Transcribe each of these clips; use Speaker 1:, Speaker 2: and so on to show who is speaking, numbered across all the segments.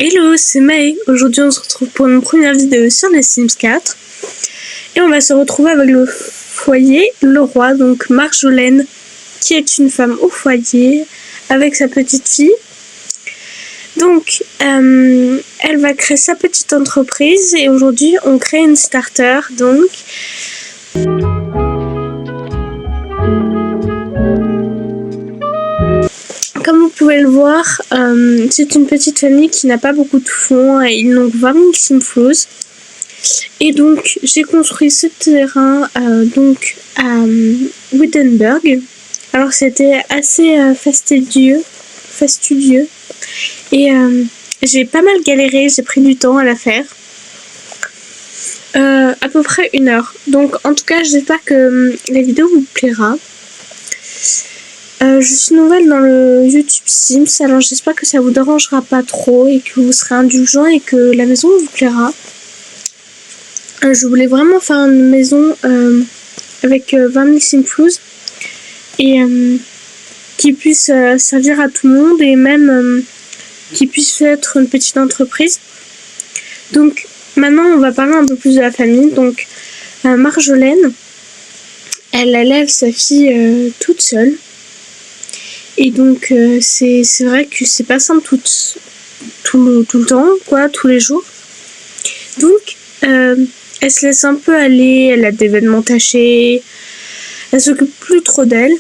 Speaker 1: Hello, c'est Maë. Aujourd'hui, on se retrouve pour une première vidéo sur les Sims 4. Et on va se retrouver avec le foyer, le roi, donc Marjolaine, qui est une femme au foyer, avec sa petite fille. Donc, elle va créer sa petite entreprise et aujourd'hui, on crée une starter, donc... Comme vous pouvez le voir, c'est une petite famille qui n'a pas beaucoup de fonds et ils n'ont que 20 000 simflouz. Et donc j'ai construit ce terrain donc à Wittenberg. Alors c'était assez fastidieux et j'ai pas mal galéré, j'ai pris du temps à la faire. À peu près 1 heure. Donc en tout cas j'espère que la vidéo vous plaira. Je suis nouvelle dans le YouTube Sims, alors j'espère que ça vous dérangera pas trop et que vous serez indulgent et que la maison vous plaira. Je voulais vraiment faire une maison avec 20 000 simflouz et qui puisse servir à tout le monde et même qui puisse être une petite entreprise. Donc maintenant on va parler un peu plus de la famille. Donc Marjolaine, elle élève sa fille toute seule. Et donc c'est vrai que c'est pas simple tout le temps, quoi, tous les jours. Donc elle se laisse un peu aller, elle a des vêtements tachés, elle s'occupe plus trop d'elle.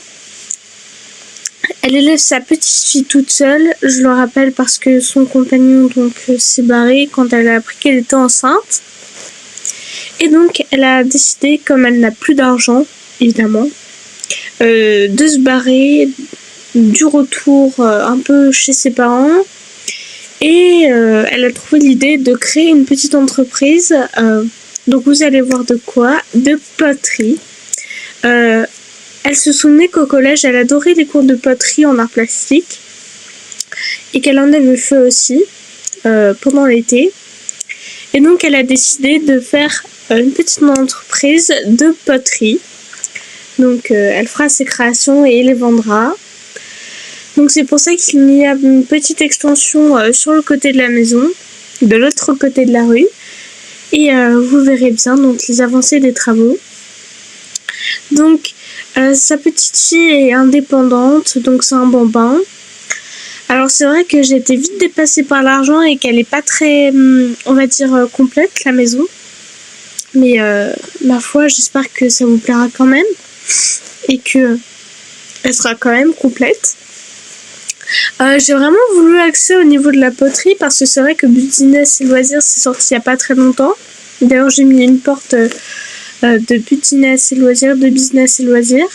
Speaker 1: Elle élève sa petite fille toute seule, je le rappelle parce que son compagnon donc s'est barré quand elle a appris qu'elle était enceinte. Et donc elle a décidé, comme elle n'a plus d'argent, évidemment, de se barrer du retour un peu chez ses parents et elle a trouvé l'idée de créer une petite entreprise. Donc vous allez voir de quoi, de poterie. Elle se souvenait qu'au collège elle adorait les cours de poterie en art plastique et qu'elle en avait fait aussi pendant l'été. Et donc elle a décidé de faire une petite entreprise de poterie. Donc elle fera ses créations et les vendra. Donc c'est pour ça qu'il y a une petite extension sur le côté de la maison, de l'autre côté de la rue. Et vous verrez bien donc les avancées des travaux. Donc sa petite fille est indépendante, donc c'est un bambin. Alors c'est vrai que j'ai été vite dépassée par l'argent et qu'elle n'est pas très, on va dire, complète la maison. Mais ma foi, j'espère que ça vous plaira quand même et que elle sera quand même complète. J'ai vraiment voulu axer au niveau de la poterie parce que c'est vrai que Business et Loisirs c'est sorti il n'y a pas très longtemps. D'ailleurs j'ai mis une porte de Business et Loisirs, de Business et Loisirs.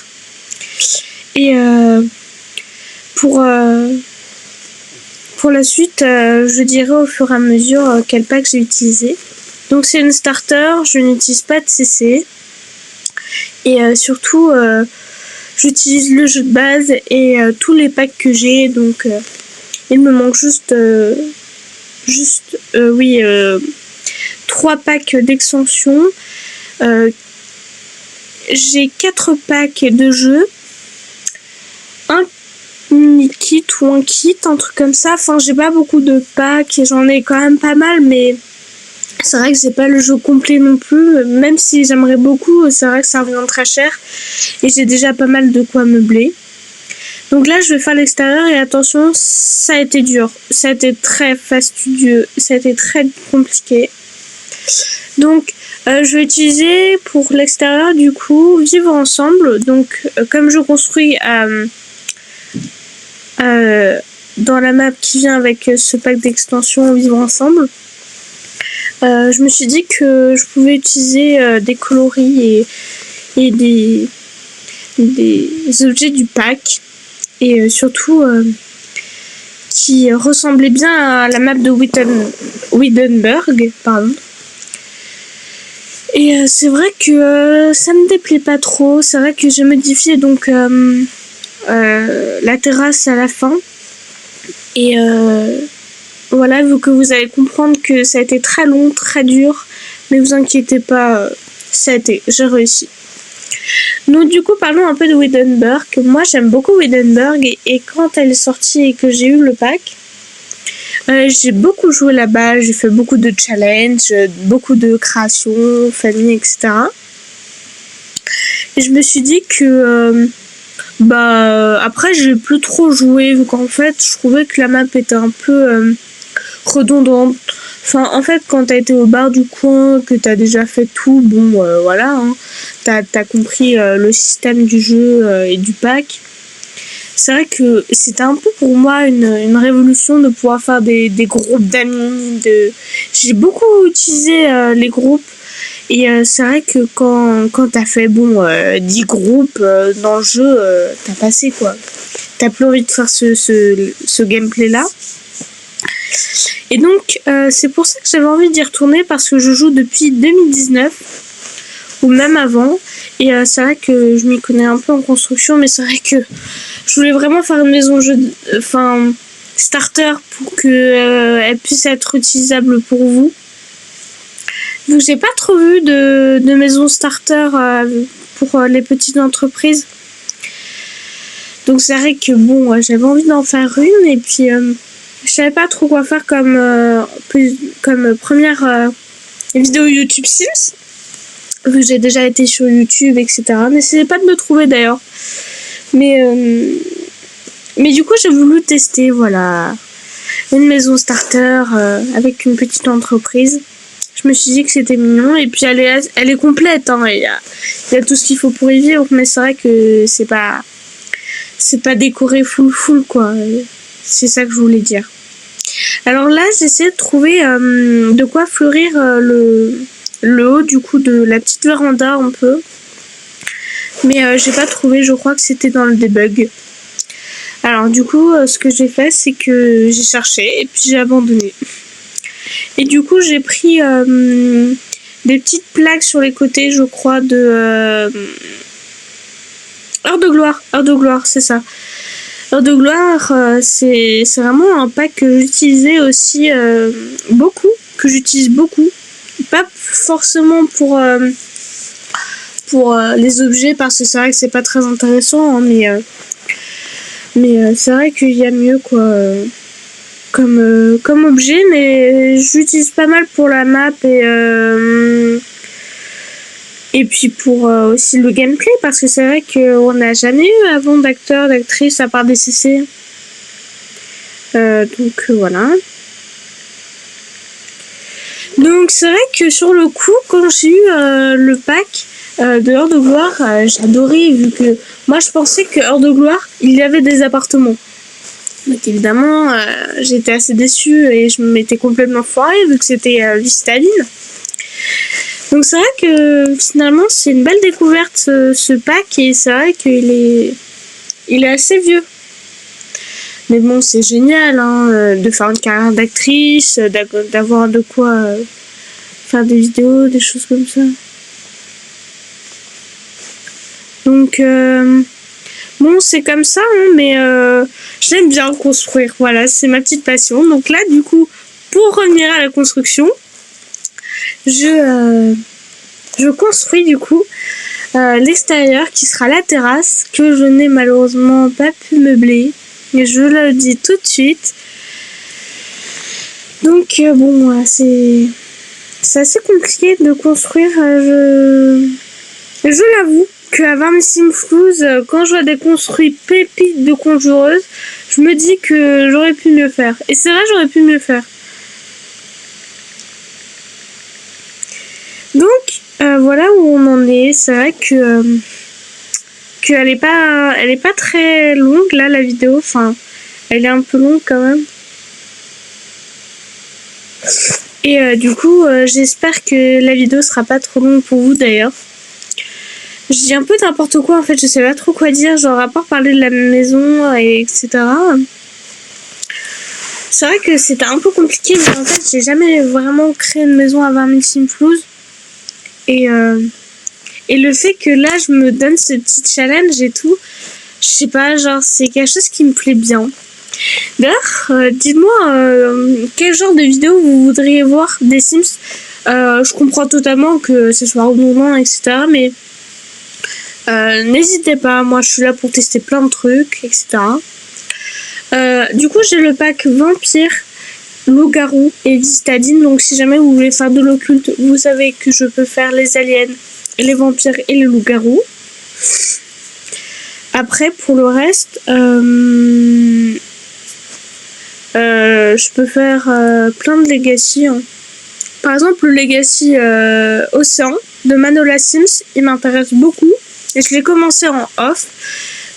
Speaker 1: Et pour la suite, je dirai au fur et à mesure quel pack j'ai utilisé. Donc c'est une starter, je n'utilise pas de CC. Et surtout... j'utilise le jeu de base et tous les packs que j'ai, donc il me manque juste 3 packs d'extension. J'ai 4 packs de jeux, un mini kit ou un kit, un truc comme ça. Enfin, j'ai pas beaucoup de packs et j'en ai quand même pas mal, mais c'est vrai que c'est pas le jeu complet non plus, même si j'aimerais beaucoup, c'est vrai que ça revient très cher et j'ai déjà pas mal de quoi meubler. Donc là je vais faire l'extérieur et attention, ça a été dur, ça a été très fastidieux, ça a été très compliqué. Donc je vais utiliser pour l'extérieur du coup vivre ensemble. Donc comme je construis dans la map qui vient avec ce pack d'extension vivre ensemble, je me suis dit que je pouvais utiliser des coloris et des objets du pack et surtout qui ressemblaient bien à la map de Wittenberg, pardon. Et c'est vrai que ça me déplaît pas trop, c'est vrai que j'ai modifié donc la terrasse à la fin et voilà, vu que vous allez comprendre que ça a été très long, très dur, mais vous inquiétez pas, j'ai réussi. Donc du coup, parlons un peu de Wittenberg. Moi, j'aime beaucoup Wittenberg et quand elle est sortie et que j'ai eu le pack, J'ai beaucoup joué là-bas, j'ai fait beaucoup de challenges, beaucoup de créations, famille, etc. Et je me suis dit que après j'ai plus trop joué vu qu'en fait je trouvais que la map était un peu redondante. Enfin en fait quand t'as été au bar du coin, que t'as déjà fait tout, bon voilà, hein, t'as compris le système du jeu et du pack. C'est vrai que c'était un peu pour moi une révolution de pouvoir faire des groupes d'amis. J'ai beaucoup utilisé les groupes. Et c'est vrai que quand t'as fait 10 groupes dans le jeu, t'as passé quoi. T'as plus envie de faire ce gameplay là. Et donc c'est pour ça que j'avais envie d'y retourner parce que je joue depuis 2019 ou même avant. Et c'est vrai que je m'y connais un peu en construction, mais c'est vrai que je voulais vraiment faire une maison starter pour que elle puisse être utilisable pour vous. Donc j'ai pas trop vu de maison starter pour les petites entreprises. Donc c'est vrai que j'avais envie d'en faire une et puis je savais pas trop quoi faire comme première vidéo YouTube Sims. Vu que j'ai déjà été sur YouTube, etc. N'essayez pas de me trouver d'ailleurs. Mais du coup j'ai voulu tester une maison starter avec une petite entreprise. Je me suis dit que c'était mignon et puis elle est complète, hein. Il y a tout ce qu'il faut pour y vivre, mais c'est vrai que c'est pas décoré full quoi. C'est ça que je voulais dire. Alors là j'essaie de trouver de quoi fleurir le haut du coup de la petite véranda un peu, mais j'ai pas trouvé. Je crois que c'était dans le debug. Alors du coup ce que j'ai fait c'est que j'ai cherché et puis j'ai abandonné. Et du coup, j'ai pris des petites plaques sur les côtés, je crois, de Heure de gloire, c'est ça. Heure de gloire, c'est vraiment un pack que j'utilisais aussi beaucoup, que j'utilise beaucoup. Pas forcément pour les objets, parce que c'est vrai que c'est pas très intéressant, hein, mais c'est vrai qu'il y a mieux, quoi. Comme objet, mais j'utilise pas mal pour la map et puis pour aussi le gameplay parce que c'est vrai qu'on n'a jamais eu avant d'acteurs, d'actrices à part des CC. Donc voilà. Donc c'est vrai que sur le coup, quand j'ai eu le pack de Heure de gloire, j'ai adoré vu que moi je pensais que Heure de gloire, il y avait des appartements. Donc évidemment, j'étais assez déçue et je m'étais complètement foirée vu que c'était Vistaline. Donc c'est vrai que finalement c'est une belle découverte ce pack et c'est vrai qu'il est assez vieux. Mais bon, c'est génial hein, de faire une carrière d'actrice, d'avoir de quoi faire des vidéos, des choses comme ça. Donc c'est comme ça, hein, mais j'aime bien construire. Voilà, c'est ma petite passion. Donc là, du coup, pour revenir à la construction, je construis du coup l'extérieur qui sera la terrasse que je n'ai malheureusement pas pu meubler. Mais je le dis tout de suite. Donc c'est assez compliqué de construire. Je l'avoue qu'à 20 Simflouz, quand je vois des construits pépites de conjureuse, je me dis que j'aurais pu mieux faire. Et c'est vrai, j'aurais pu mieux faire. Donc voilà où on en est. C'est vrai que qu'elle est pas très longue là la vidéo. Enfin, elle est un peu longue quand même. Et du coup, j'espère que la vidéo sera pas trop longue pour vous d'ailleurs. Je dis un peu n'importe quoi en fait, je sais pas trop quoi dire, genre à part parler de la maison et etc. C'est vrai que c'était un peu compliqué, mais en fait j'ai jamais vraiment créé une maison à 20 000 Simflouz. Et le fait que là je me donne ce petit challenge et tout, je sais pas, genre c'est quelque chose qui me plaît bien. D'ailleurs, dites-moi quel genre de vidéo vous voudriez voir des Sims. Je comprends totalement que ce soit redondant, etc. Mais n'hésitez pas, moi je suis là pour tester plein de trucs, etc. Du coup j'ai le pack vampire loup-garou et citadine. Donc si jamais vous voulez faire de l'occulte, vous savez que je peux faire les aliens, les vampires et les loups-garous. Après pour le reste, je peux faire plein de legacy. Hein. Par exemple le legacy Océan de Manola Sims, il m'intéresse beaucoup. Et je l'ai commencé en off.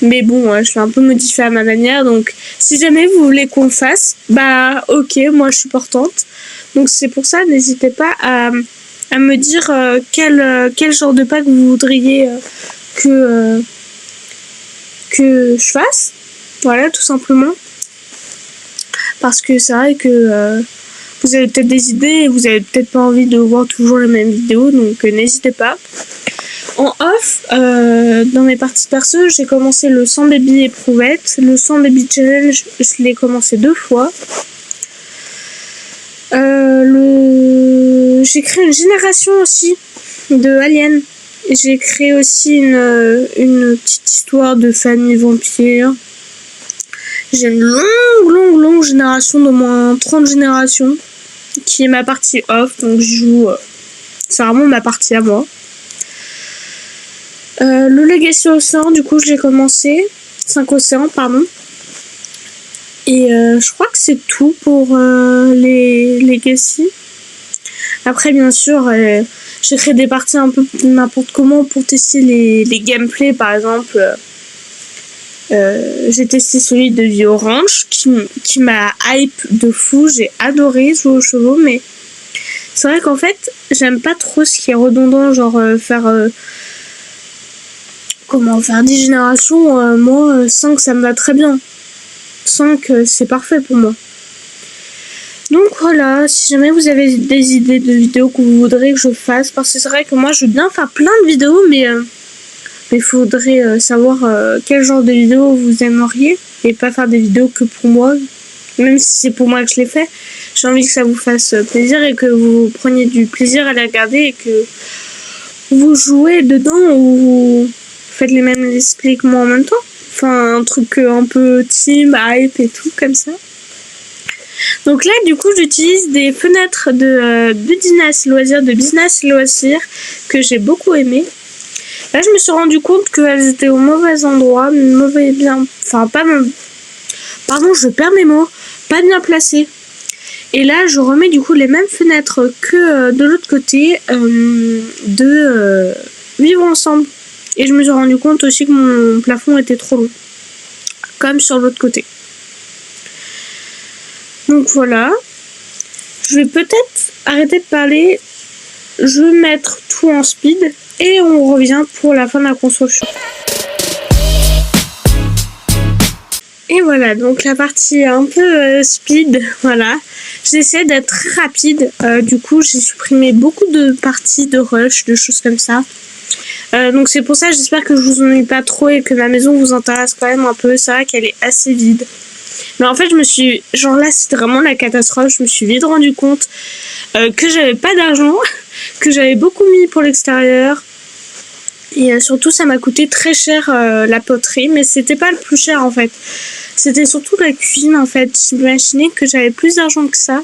Speaker 1: Mais bon, je l'ai un peu modifié à ma manière. Donc si jamais vous voulez qu'on le fasse, bah ok, moi je suis partante. Donc c'est pour ça, n'hésitez pas à me dire quel genre de pack vous voudriez que je fasse. Voilà, tout simplement. Parce que c'est vrai que vous avez peut-être des idées et vous avez peut-être pas envie de voir toujours les mêmes vidéos. Donc n'hésitez pas. En off, dans mes parties perso, j'ai commencé le 100 baby éprouvette. Le 100 baby challenge, je l'ai commencé 2 fois. J'ai créé une génération aussi de aliens. J'ai créé aussi une petite histoire de famille vampire. J'ai une longue génération, d'au moins 30 générations, qui est ma partie off. Donc je joue, c'est vraiment ma partie à moi. Le Legacy Océan, du coup, je l'ai commencé. 5 océans, pardon. Et je crois que c'est tout pour les Legacy. Après, bien sûr, j'ai créé des parties un peu n'importe comment pour tester les gameplays. Par exemple, j'ai testé celui de Vie Orange qui m'a hype de fou. J'ai adoré jouer aux chevaux, mais c'est vrai qu'en fait, j'aime pas trop ce qui est redondant, genre faire 10 générations. Moi 5 ça me va très bien. 5 c'est parfait pour moi. Donc voilà, si jamais vous avez des idées de vidéos que vous voudrez que je fasse, parce que c'est vrai que moi je veux bien faire plein de vidéos, mais il faudrait savoir quel genre de vidéos vous aimeriez et pas faire des vidéos que pour moi, même si c'est pour moi que je les fais. J'ai envie que ça vous fasse plaisir et que vous preniez du plaisir à les regarder et que vous jouez dedans ou vous faites les mêmes displays que moi en même temps. Enfin, un truc un peu team, hype et tout comme ça. Donc là, du coup, j'utilise des fenêtres de business loisirs que j'ai beaucoup aimé. Là, je me suis rendu compte qu'elles étaient au mauvais endroit, pardon, je perds mes mots, pas bien placées. Et là, je remets du coup les mêmes fenêtres que de l'autre côté de Vivre ensemble. Et je me suis rendu compte aussi que mon plafond était trop long, comme sur l'autre côté. Donc voilà, je vais peut-être arrêter de parler, je vais mettre tout en speed et on revient pour la fin de la construction. Et voilà, donc la partie un peu speed, voilà. J'essaie d'être très rapide, du coup j'ai supprimé beaucoup de parties de rush, de choses comme ça. Donc c'est pour ça, j'espère que je vous ennuie pas trop et que ma maison vous intéresse quand même un peu. C'est vrai qu'elle est assez vide. Mais en fait, là, c'était vraiment la catastrophe. Je me suis vite rendu compte que j'avais pas d'argent, que j'avais beaucoup mis pour l'extérieur. Et surtout, ça m'a coûté très cher la poterie, mais c'était pas le plus cher en fait. C'était surtout la cuisine en fait. J'imaginais que j'avais plus d'argent que ça.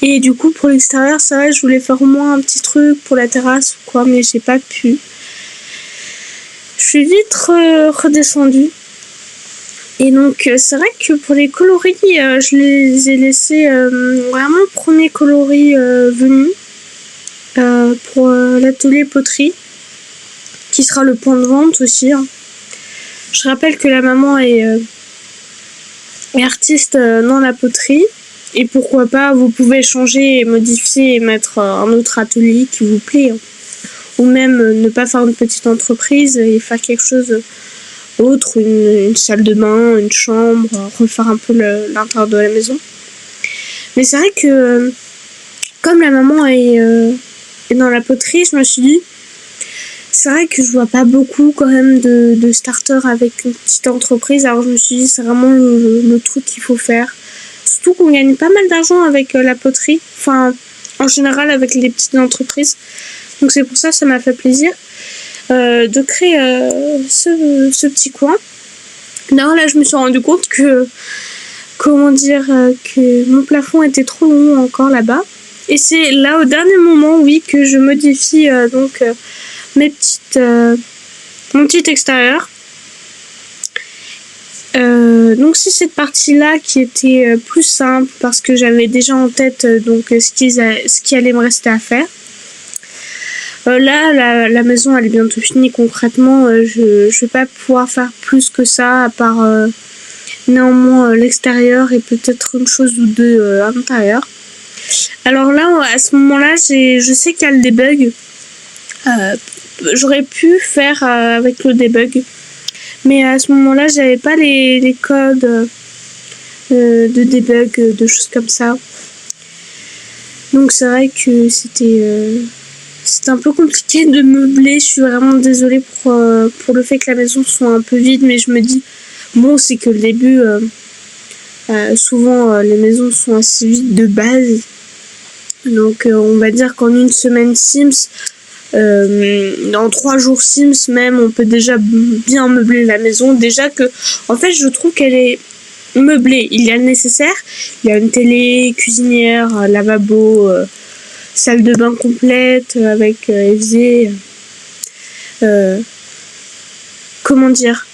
Speaker 1: Et du coup, pour l'extérieur, c'est vrai, je voulais faire au moins un petit truc pour la terrasse ou quoi, mais j'ai pas pu. Je suis vite redescendue. Et donc, c'est vrai que pour les coloris, je les ai laissés vraiment premier coloris venu pour l'atelier poterie, qui sera le point de vente aussi. Hein. Je rappelle que la maman est artiste dans la poterie. Et pourquoi pas, vous pouvez changer et modifier et mettre un autre atelier qui vous plaît. Hein. Ou même ne pas faire une petite entreprise et faire quelque chose autre, une salle de bain, une chambre, refaire un peu l'intérieur de la maison. Mais c'est vrai que comme la maman est dans la poterie, je me suis dit, c'est vrai que je vois pas beaucoup quand même de starters avec une petite entreprise. Alors je me suis dit, c'est vraiment le truc qu'il faut faire. Surtout qu'on gagne pas mal d'argent avec la poterie, enfin en général avec les petites entreprises. Donc c'est pour ça que ça m'a fait plaisir de créer ce petit coin. Non, là je me suis rendu compte que comment dire, que mon plafond était trop long encore là-bas. Et c'est là au dernier moment, oui, que je modifie donc mon petit extérieur. Donc c'est cette partie-là qui était plus simple parce que j'avais déjà en tête donc ce qui allait me rester à faire. Là, la maison elle est bientôt finie concrètement. Je vais pas pouvoir faire plus que ça à part néanmoins l'extérieur et peut-être une chose ou deux à l'intérieur. Alors là, à ce moment-là, je sais qu'il y a le debug. J'aurais pu faire avec le debug. Mais à ce moment-là, j'avais pas les codes de debug, de choses comme ça. Donc c'est vrai que c'était un peu compliqué de meubler. Je suis vraiment désolée pour le fait que la maison soit un peu vide. Mais je me dis, bon, c'est que le début, souvent les maisons sont assez vides de base. Donc on va dire qu'en une semaine Sims, en 3 jours Sims même, on peut déjà bien meubler la maison. Déjà que, en fait, je trouve qu'elle est meublée. Il y a le nécessaire. Il y a une télé, cuisinière, lavabo, salle de bain complète avec évier. Comment dire,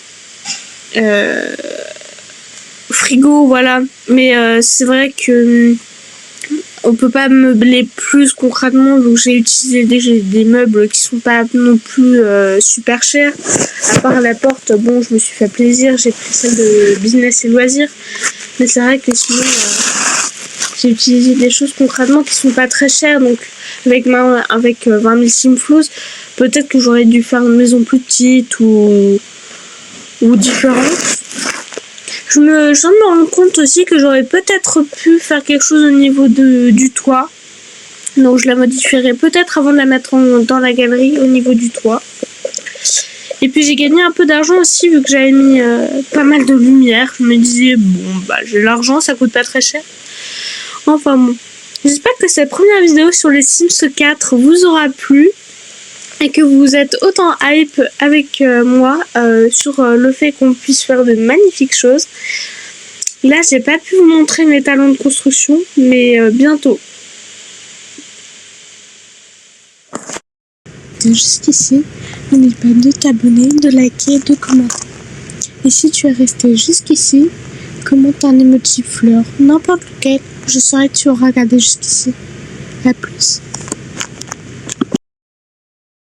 Speaker 1: frigo, voilà. Mais c'est vrai que on peut pas meubler plus concrètement, donc j'ai utilisé des meubles qui sont pas non plus super chers. À part la porte, bon, je me suis fait plaisir, j'ai pris celle de business et loisirs. Mais c'est vrai que sinon, j'ai utilisé des choses concrètement qui sont pas très chères. Donc avec 20 000 simflouz, peut-être que j'aurais dû faire une maison plus petite ou différente. Je viens de me rendre compte aussi que j'aurais peut-être pu faire quelque chose au niveau du toit. Donc je la modifierai peut-être avant de la mettre dans la galerie au niveau du toit. Et puis j'ai gagné un peu d'argent aussi vu que j'avais mis pas mal de lumière. Je me disais, bon bah j'ai l'argent, ça coûte pas très cher. Enfin bon. J'espère que cette première vidéo sur les Sims 4 vous aura plu. Et que vous êtes autant hype avec moi sur le fait qu'on puisse faire de magnifiques choses. Là, j'ai pas pu vous montrer mes talents de construction, mais bientôt. Jusqu'ici, n'oublie pas de t'abonner, de liker, de commenter. Et si tu es resté jusqu'ici, commente un emoji fleur, n'importe lequel, je saurai que tu auras regardé jusqu'ici. A plus.